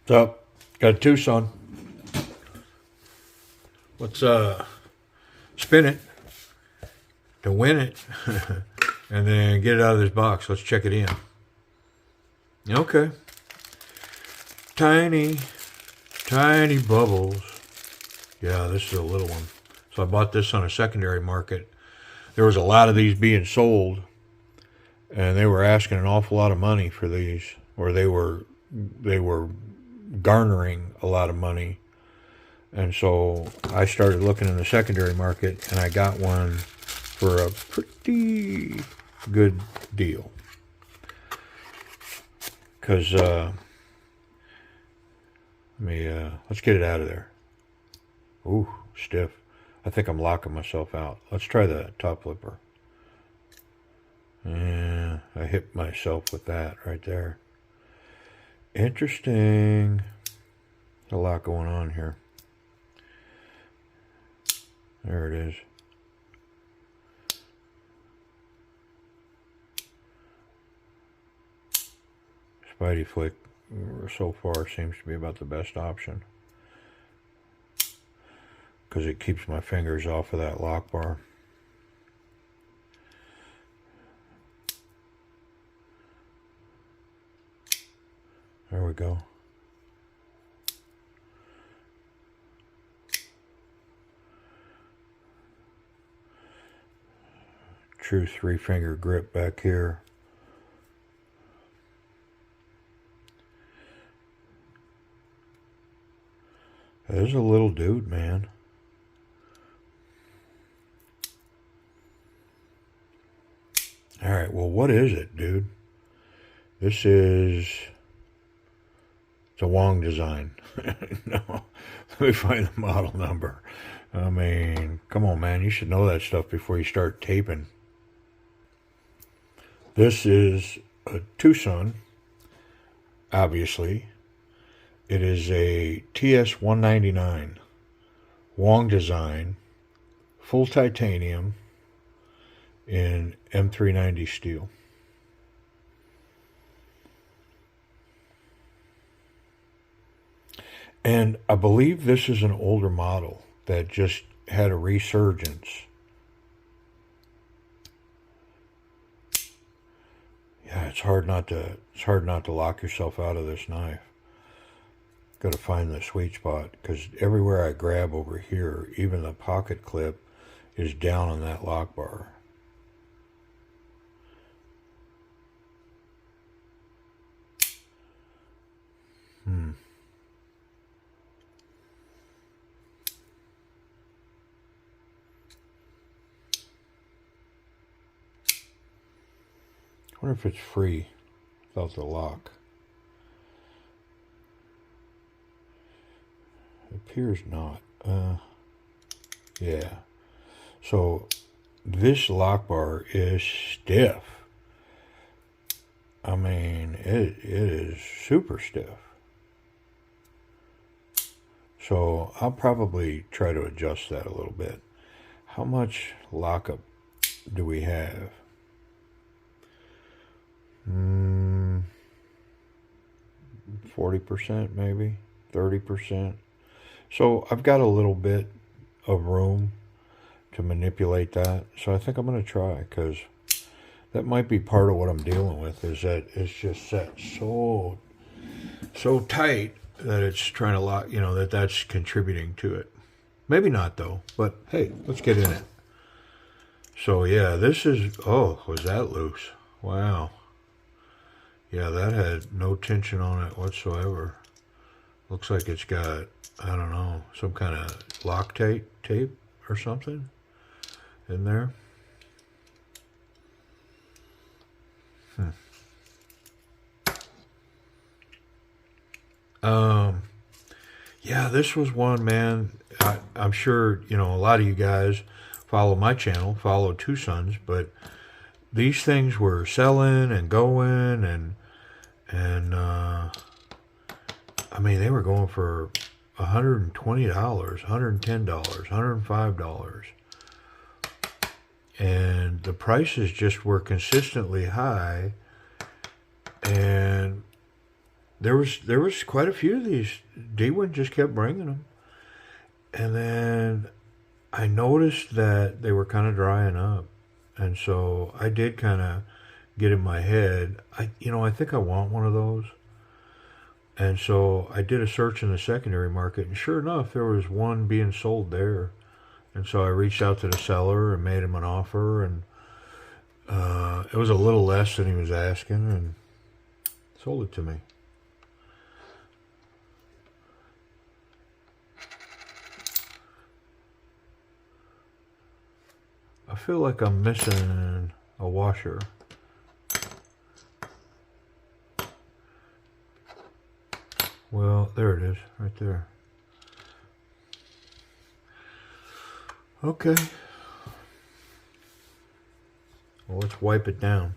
What's up? Got a TWOSUN. Let's spin it to win it and then get it out of this box. Let's check it in. Okay. Tiny bubbles. Yeah, this is a little one. So I bought this on a secondary market. There was a lot of these being sold, and they were asking an awful lot of money for these, or they were garnering a lot of money. And so I started looking in the secondary market, and I got one for a pretty good deal. Because, let's get it out of there. Ooh, stiff. I think I'm locking myself out. Let's try the top flipper. Yeah, I hit myself with that right there. Interesting. There's a lot going on here. There it is. Spidey flick so far seems to be about the best option, because it keeps my fingers off of that lock bar. There we go. True 3-finger grip back here. There's a little dude, man. All right, well, what is it, dude? This is... It's a Wong design. No, let me find the model number. I mean, come on, man. You should know that stuff before you start taping. This is a TWOSUN, obviously. It is a TS199 Wong design, full titanium in M390 steel. And I believe this is an older model that just had a resurgence. Yeah, it's hard not to lock yourself out of this knife. Got to find the sweet spot, because everywhere I grab over here, even the pocket clip is down on that lock bar. I wonder if it's free without the lock. It appears not. Yeah. So this lock bar is stiff. I mean, it is super stiff. So I'll probably try to adjust that a little bit. How much lockup do we have? 40% maybe, 30%. So I've got a little bit of room to manipulate that. So I think I'm going to try, because that might be part of what I'm dealing with, is that it's just set so tight that it's trying to lock, you know, that's contributing to it. Maybe not though, but hey, let's get in it. So yeah, this is, oh, was that loose? Wow. Yeah, that had no tension on it whatsoever. Looks like it's got, I don't know, some kind of Loctite tape or something in there. Yeah, this was one, man. I'm sure, you know, a lot of you guys follow my channel, follow TWOSUNs, but these things were selling and going, and I mean, they were going for $120, $110, $105. And the prices just were consistently high. And there was quite a few of these. D1 just kept bringing them, and then I noticed that they were kind of drying up, and so I did kind of get in my head. I think I want one of those, and so I did a search in the secondary market, and sure enough, there was one being sold there, and so I reached out to the seller and made him an offer, and it was a little less than he was asking, and sold it to me. I feel like I'm missing a washer. Well, there it is, right there. Okay. Well, let's wipe it down.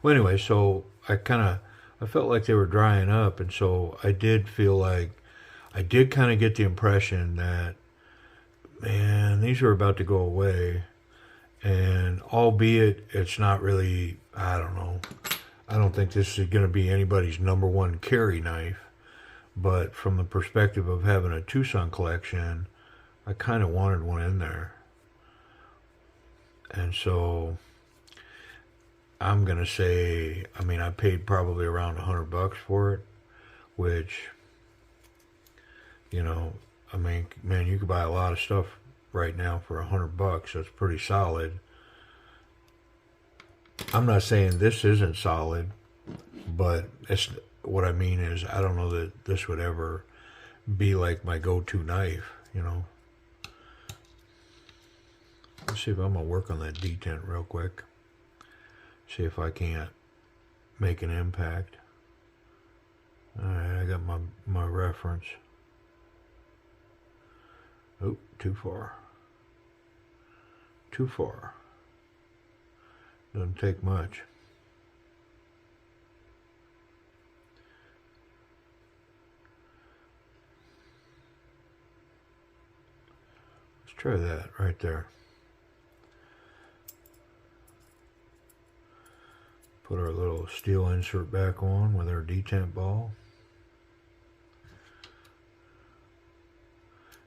Well, anyway, so I felt like they were drying up, and so I did feel like, I did kind of get the impression that, man, these are about to go away. And albeit it's not really, I don't know, I don't think this is going to be anybody's #1 carry knife. But from the perspective of having a TWOSUN collection, I kind of wanted one in there. And so I'm going to say, I paid probably around $100 for it, which, man, you could buy a lot of stuff right now for $100. That's pretty solid. I'm not saying this isn't solid, but it's, what I mean is, I don't know that this would ever be like my go-to knife, Let's see if I'm going to work on that detent real quick. See if I can't make an impact. Alright, I got my reference. Oh, too far. Too far. Doesn't take much. Let's try that right there. Put our little steel insert back on with our detent ball.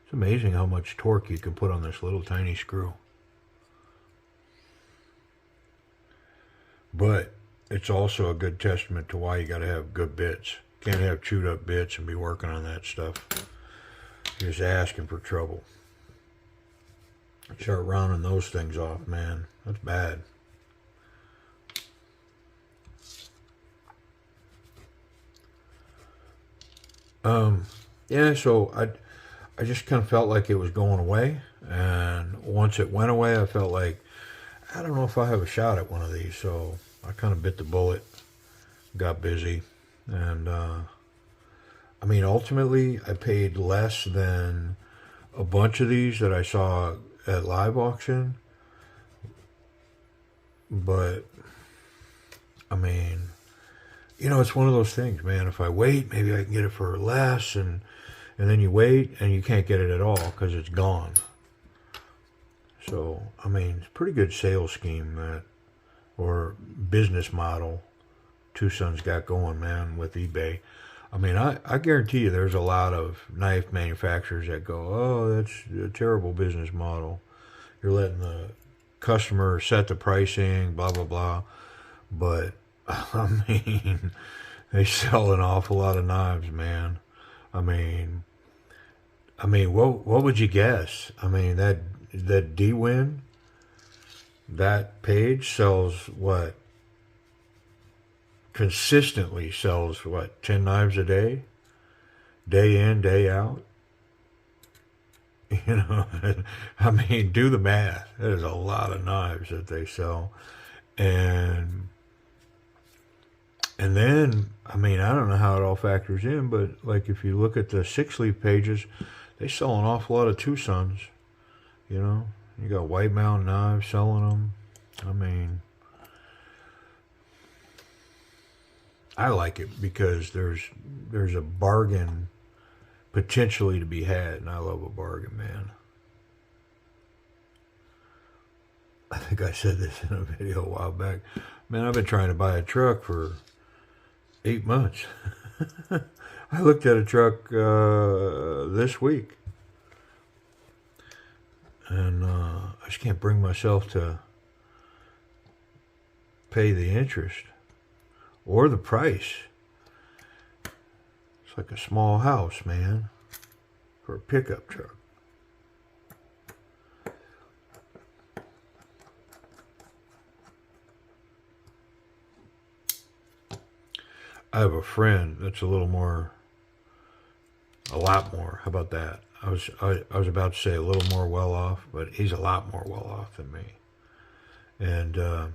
It's amazing how much torque you can put on this little tiny screw. But it's also a good testament to why you got to have good bits. Can't have chewed up bits and be working on that stuff. You're just asking for trouble. Start rounding those things off, man. That's bad. Yeah, so I just kind of felt like it was going away, and once it went away, I felt like, I don't know if I have a shot at one of these, so I kind of bit the bullet, got busy, and ultimately, I paid less than a bunch of these that I saw at live auction, but, it's one of those things, man. If I wait, maybe I can get it for less, and then you wait, and you can't get it at all because it's gone. So, it's a pretty good sales scheme or business model TWOSUN's got going, man, with eBay. I guarantee you there's a lot of knife manufacturers that go, oh, that's a terrible business model. You're letting the customer set the pricing, blah, blah, blah. But, they sell an awful lot of knives, man. What would you guess? That D-Win, that page sells what? Consistently sells what? 10 knives a day? Day in, day out? Do the math. There's a lot of knives that they sell. And then, I don't know how it all factors in, but like if you look at the 6-leaf pages, they sell an awful lot of TWOSUNs. You got White Mountain Knives selling them. I like it because there's a bargain potentially to be had, and I love a bargain, man. I think I said this in a video a while back. Man, I've been trying to buy a truck for 8 months. I looked at a truck this week, and I just can't bring myself to pay the interest or the price. It's like a small house, man, for a pickup truck. I have a friend that's a lot more. How about that? I was about to say a little more well off, but he's a lot more well off than me, and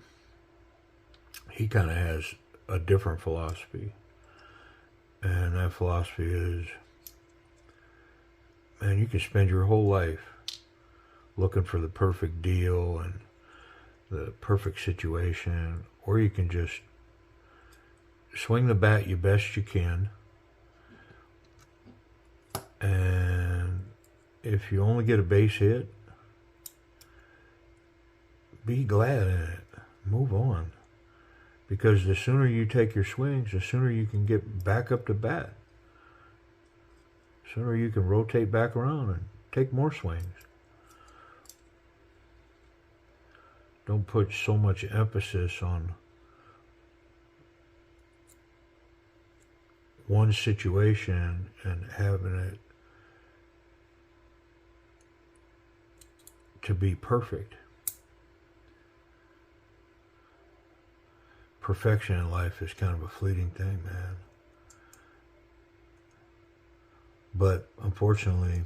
he kind of has a different philosophy, and that philosophy is, man, you can spend your whole life looking for the perfect deal and the perfect situation, or you can just swing the bat you best you can, and if you only get a base hit, be glad in it. Move on. Because the sooner you take your swings, the sooner you can get back up to bat. The sooner you can rotate back around and take more swings. Don't put so much emphasis on one situation and having it to be perfect. Perfection in life is kind of a fleeting thing, man. But unfortunately,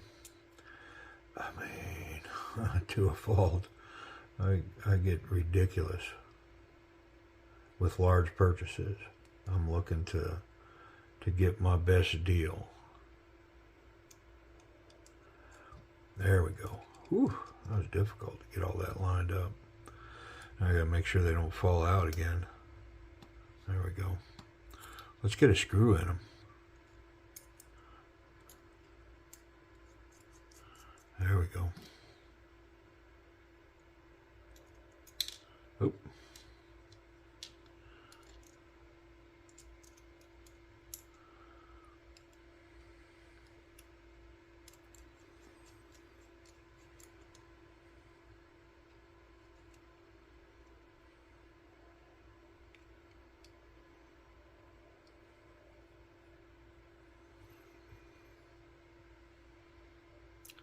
I mean, to a fault, I get ridiculous with large purchases. I'm looking to get my best deal. There we go. Whew, that was difficult to get all that lined up. Now I gotta make sure they don't fall out again. There we go. Let's get a screw in them. There we go. Oop.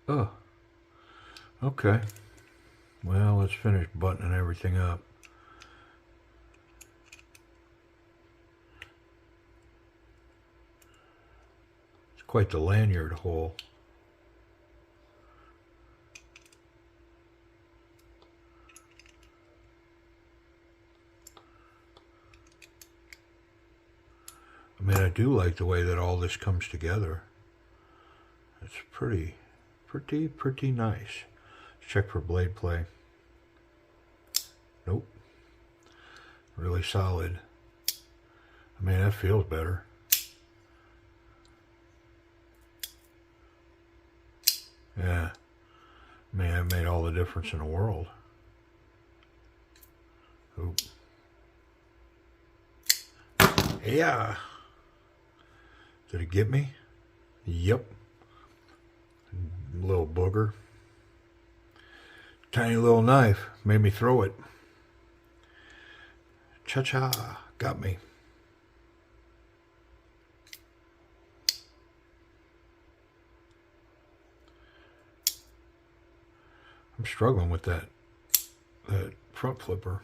Oh, okay. Well, let's finish buttoning everything up. It's quite the lanyard hole. I mean, I do like the way that all this comes together. It's pretty nice. Let's check for blade play. Nope. Really solid. I mean, that feels better. Yeah. I mean, that made all the difference in the world. Oop. Yeah. Did it get me? Yep. Little booger. Tiny little knife made me throw it. Cha-cha, got me. I'm struggling with that front flipper.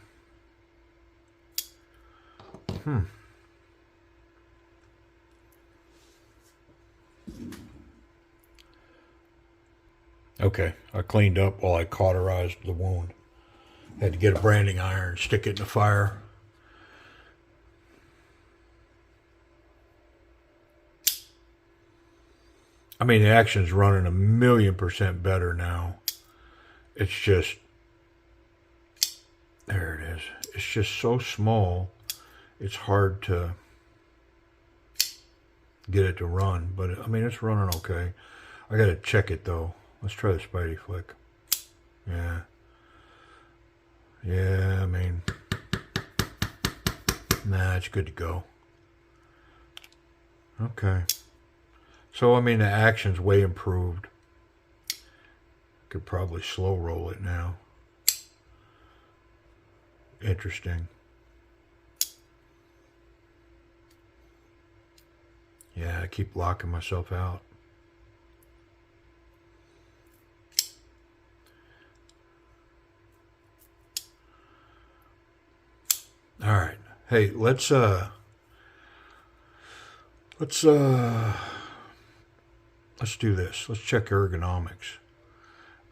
Okay, I cleaned up while I cauterized the wound. Had to get a branding iron, stick it in the fire. I mean, the action's running 1,000,000% better now. It's just, there it is. It's just so small, it's hard to get it to run. But, I mean, it's running okay. I got to check it, though. Let's try the Spidey flick. Yeah. Yeah, I mean, nah, it's good to go. Okay. So, I mean, the action's way improved. Could probably slow roll it now. Interesting. Yeah, I keep locking myself out. All right. Hey, let's do this. Let's check ergonomics.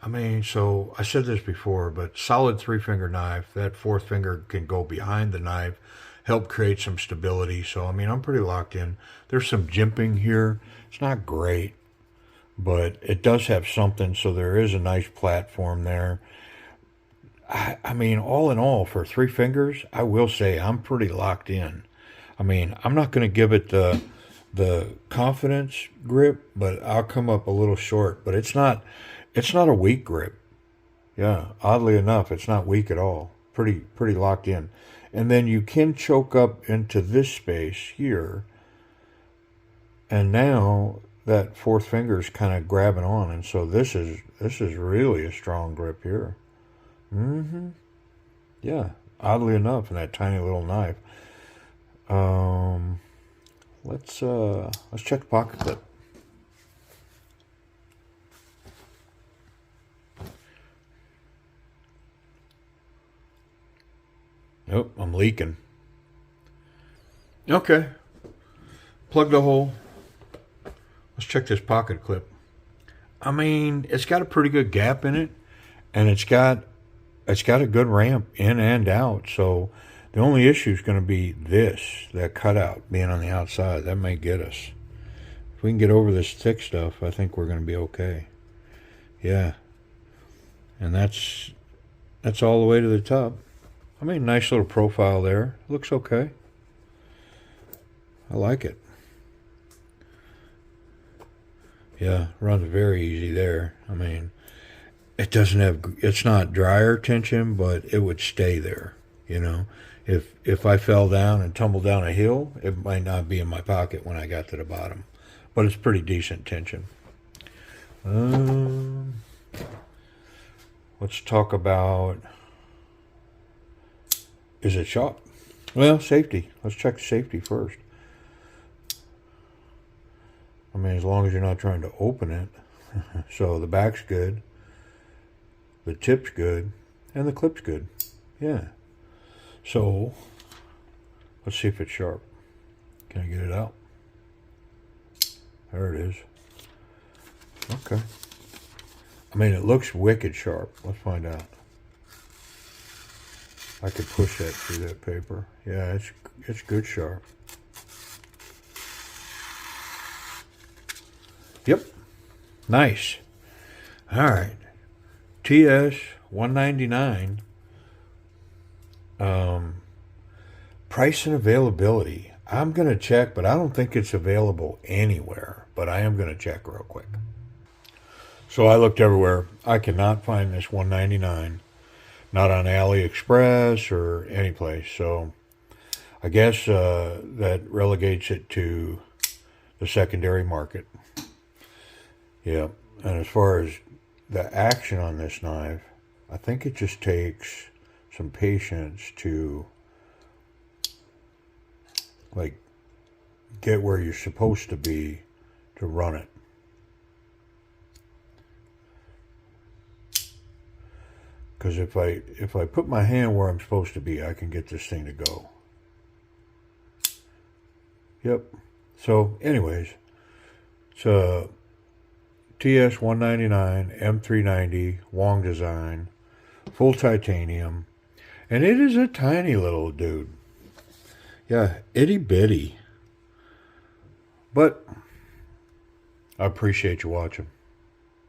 I mean, so I said this before, but solid 3-finger knife, that fourth finger can go behind the knife, help create some stability. So, I mean, I'm pretty locked in. There's some jimping here. It's not great, but it does have something. So there is a nice platform there. I mean, all in all, for 3 fingers, I will say I'm pretty locked in. I mean, I'm not going to give it the confidence grip, but I'll come up a little short. But it's not a weak grip. Yeah, oddly enough, it's not weak at all. Pretty locked in. And then you can choke up into this space here, and now that fourth finger is kind of grabbing on, and so this is really a strong grip here. Mm-hmm. Yeah, oddly enough, in that tiny little knife. Let's check the pocket clip. Nope, I'm leaking. Okay, plug the hole. Let's check this pocket clip. I mean, it's got a pretty good gap in it, and it's got a good ramp in and out. So the only issue is going to be that cutout being on the outside. That may get us. If we can get over this thick stuff, I think we're going to be okay. Yeah, and that's all the way to the top. I mean, nice little profile there. Looks okay. I like it. Yeah, runs very easy there. I mean, it's not dryer tension, but it would stay there. You know, if I fell down and tumbled down a hill, it might not be in my pocket when I got to the bottom, but it's pretty decent tension. Let's talk about, is it sharp? Well, safety. Let's check safety first. I mean, as long as you're not trying to open it. So the back's good, the tip's good, and the clip's good. Yeah. So let's see if it's sharp. Can I get it out? There it is. Okay. I mean, it looks wicked sharp. Let's find out. I could push that through that paper. Yeah, it's good sharp. Yep. Nice. All right. TS199. Price and availability. I'm going to check, but I don't think it's available anywhere. But I am going to check real quick. So I looked everywhere. I cannot find this 199. Not on AliExpress or any place. So I guess that relegates it to the secondary market. Yeah, and as far as the action on this knife, I think it just takes some patience to like get where you're supposed to be to run it. Because if I put my hand where I'm supposed to be, I can get this thing to go. Yep. So, anyways, it's a TS199 M390 Wong design, full titanium, and it is a tiny little dude. Yeah, itty bitty. But I appreciate you watching.